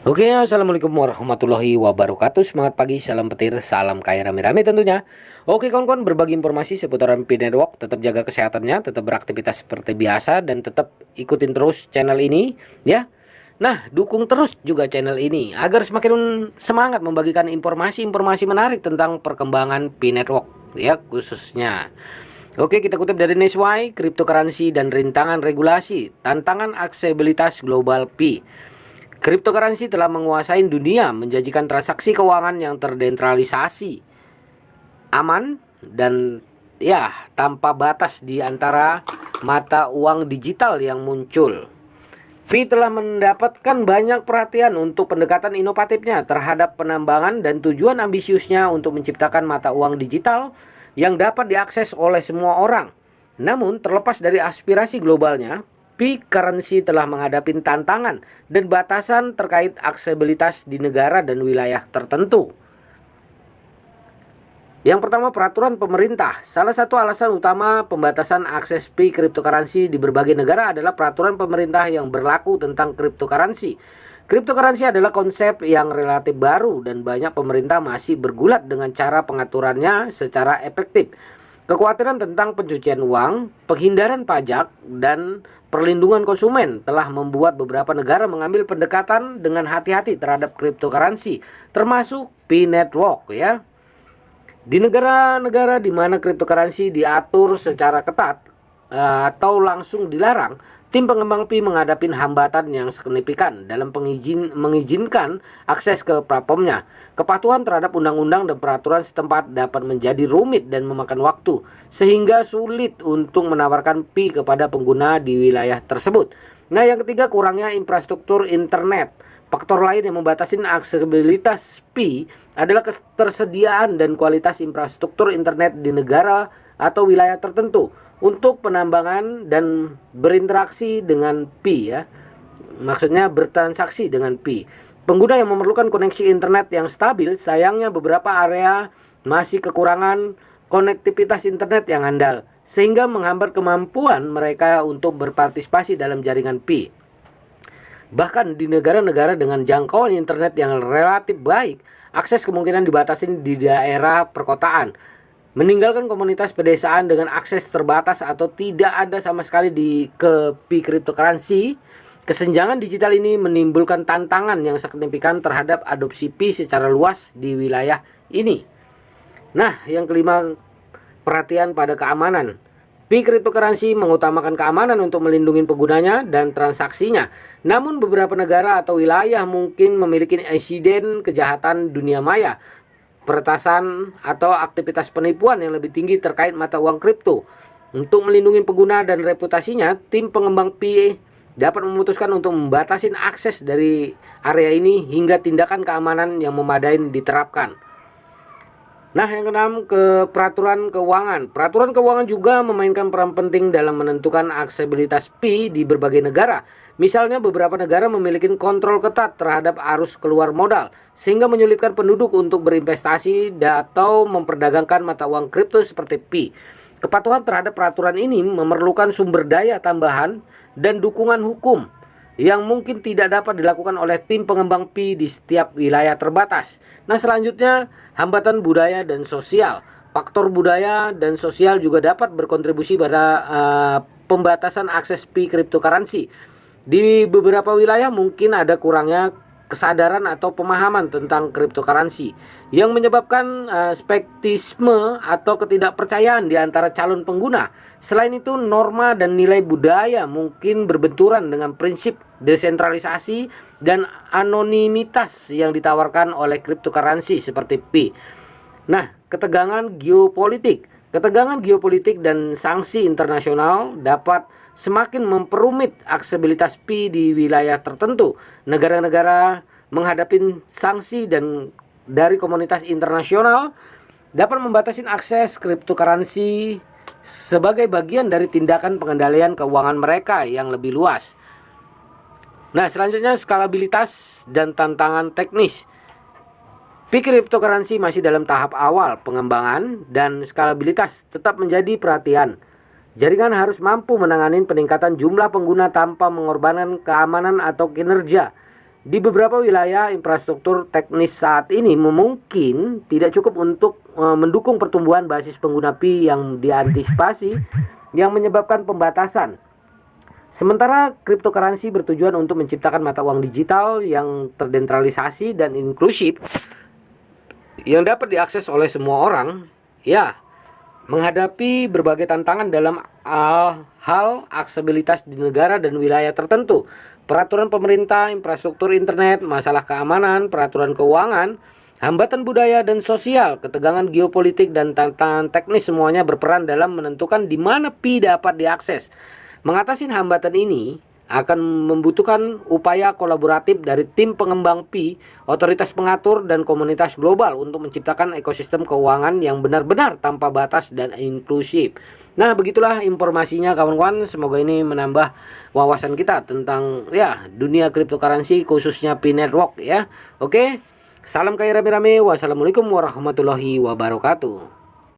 Oke, assalamualaikum warahmatullahi wabarakatuh. Semangat pagi, salam petir, salam kaya rame-rame tentunya. Oke kawan-kawan, berbagi informasi seputar P Network. Tetap jaga kesehatannya, tetap beraktivitas seperti biasa, dan tetap ikutin terus channel ini ya. Nah, dukung terus juga channel ini agar semakin semangat membagikan informasi-informasi menarik tentang perkembangan P Network ya khususnya. Oke, kita kutip dari Nesway, cryptocurrency dan rintangan regulasi, tantangan aksesibilitas global P. Cryptocurrency telah menguasai dunia, menjanjikan transaksi keuangan yang terdesentralisasi, aman, dan ya tanpa batas di antara mata uang digital yang muncul. Pi telah mendapatkan banyak perhatian untuk pendekatan inovatifnya terhadap penambangan dan tujuan ambisiusnya untuk menciptakan mata uang digital yang dapat diakses oleh semua orang. Namun, terlepas dari aspirasi globalnya, Pi Currency telah menghadapi tantangan dan batasan terkait aksesibilitas di negara dan wilayah tertentu. Yang pertama, peraturan pemerintah. Salah satu alasan utama pembatasan akses Pi cryptocurrency di berbagai negara adalah peraturan pemerintah yang berlaku tentang cryptocurrency. Cryptocurrency adalah konsep yang relatif baru dan banyak pemerintah masih bergulat dengan cara pengaturannya secara efektif. Kekhawatiran tentang pencucian uang, penghindaran pajak, dan perlindungan konsumen telah membuat beberapa negara mengambil pendekatan dengan hati-hati terhadap cryptocurrency, termasuk Pi Network ya. Di negara-negara di mana cryptocurrency diatur secara ketat atau langsung dilarang, tim pengembang Pi menghadapi hambatan yang signifikan dalam mengizinkan akses ke platformnya. Kepatuhan terhadap undang-undang dan peraturan setempat dapat menjadi rumit dan memakan waktu, sehingga sulit untuk menawarkan Pi kepada pengguna di wilayah tersebut. Nah, yang ketiga, kurangnya infrastruktur internet. Faktor lain yang membatasi aksesibilitas Pi adalah ketersediaan dan kualitas infrastruktur internet di negara atau wilayah tertentu untuk penambangan dan berinteraksi dengan Pi ya. Maksudnya bertransaksi dengan Pi. Pengguna yang memerlukan koneksi internet yang stabil, sayangnya beberapa area masih kekurangan konektivitas internet yang andal, sehingga menghambat kemampuan mereka untuk berpartisipasi dalam jaringan Pi. Bahkan di negara-negara dengan jangkauan internet yang relatif baik, akses kemungkinan dibatasi di daerah perkotaan. Meninggalkan komunitas pedesaan dengan akses terbatas atau tidak ada sama sekali di ke Pi cryptocurrency, kesenjangan digital ini menimbulkan tantangan yang signifikan terhadap adopsi Pi secara luas di wilayah ini. Nah, yang kelima, perhatian pada keamanan. Pi cryptocurrency mengutamakan keamanan untuk melindungi penggunanya dan transaksinya. Namun beberapa negara atau wilayah mungkin memiliki insiden kejahatan dunia maya, peretasan atau aktivitas penipuan yang lebih tinggi terkait mata uang kripto. Untuk melindungi pengguna dan reputasinya, tim pengembang Pi dapat memutuskan untuk membatasi akses dari area ini hingga tindakan keamanan yang memadai diterapkan. Nah, yang keenam, ke peraturan keuangan. Peraturan keuangan juga memainkan peran penting dalam menentukan aksesibilitas Pi di berbagai negara. Misalnya beberapa negara memiliki kontrol ketat terhadap arus keluar modal, sehingga menyulitkan penduduk untuk berinvestasi atau memperdagangkan mata uang kripto seperti Pi. Kepatuhan terhadap peraturan ini memerlukan sumber daya tambahan dan dukungan hukum yang mungkin tidak dapat dilakukan oleh tim pengembang Pi di setiap wilayah terbatas. Nah, selanjutnya, hambatan budaya dan sosial. Faktor budaya dan sosial juga dapat berkontribusi pada pembatasan akses Pi cryptocurrency. Di beberapa wilayah mungkin ada kurangnya kesadaran atau pemahaman tentang cryptocurrency yang menyebabkan skeptisisme atau ketidakpercayaan di antara calon pengguna. Selain itu, norma dan nilai budaya mungkin berbenturan dengan prinsip desentralisasi dan anonimitas yang ditawarkan oleh cryptocurrency seperti Pi. Nah, ketegangan geopolitik. Ketegangan geopolitik dan sanksi internasional dapat semakin memperumit aksesibilitas Pi di wilayah tertentu. Negara-negara menghadapi sanksi dan dari komunitas internasional dapat membatasi akses cryptocurrency sebagai bagian dari tindakan pengendalian keuangan mereka yang lebih luas. Nah, selanjutnya, skalabilitas dan tantangan teknis. Pi cryptocurrency masih dalam tahap awal pengembangan dan skalabilitas tetap menjadi perhatian. Jaringan harus mampu menangani peningkatan jumlah pengguna tanpa mengorbankan keamanan atau kinerja. Di beberapa wilayah, infrastruktur teknis saat ini mungkin tidak cukup untuk mendukung pertumbuhan basis pengguna Pi yang diantisipasi, yang menyebabkan pembatasan. Sementara cryptocurrency bertujuan untuk menciptakan mata uang digital yang terdesentralisasi dan inklusif, yang dapat diakses oleh semua orang, ya, menghadapi berbagai tantangan dalam hal aksesibilitas di negara dan wilayah tertentu. Peraturan pemerintah, infrastruktur internet, masalah keamanan, peraturan keuangan, hambatan budaya dan sosial, ketegangan geopolitik, dan tantangan teknis semuanya berperan dalam menentukan di mana Pi dapat diakses. Mengatasi hambatan ini akan membutuhkan upaya kolaboratif dari tim pengembang Pi, otoritas pengatur, dan komunitas global untuk menciptakan ekosistem keuangan yang benar-benar tanpa batas dan inklusif. Nah, begitulah informasinya kawan-kawan. Semoga ini menambah wawasan kita tentang dunia cryptocurrency, khususnya Pi Network ya. Oke. Salam kaya rame-rame. Wassalamualaikum warahmatullahi wabarakatuh.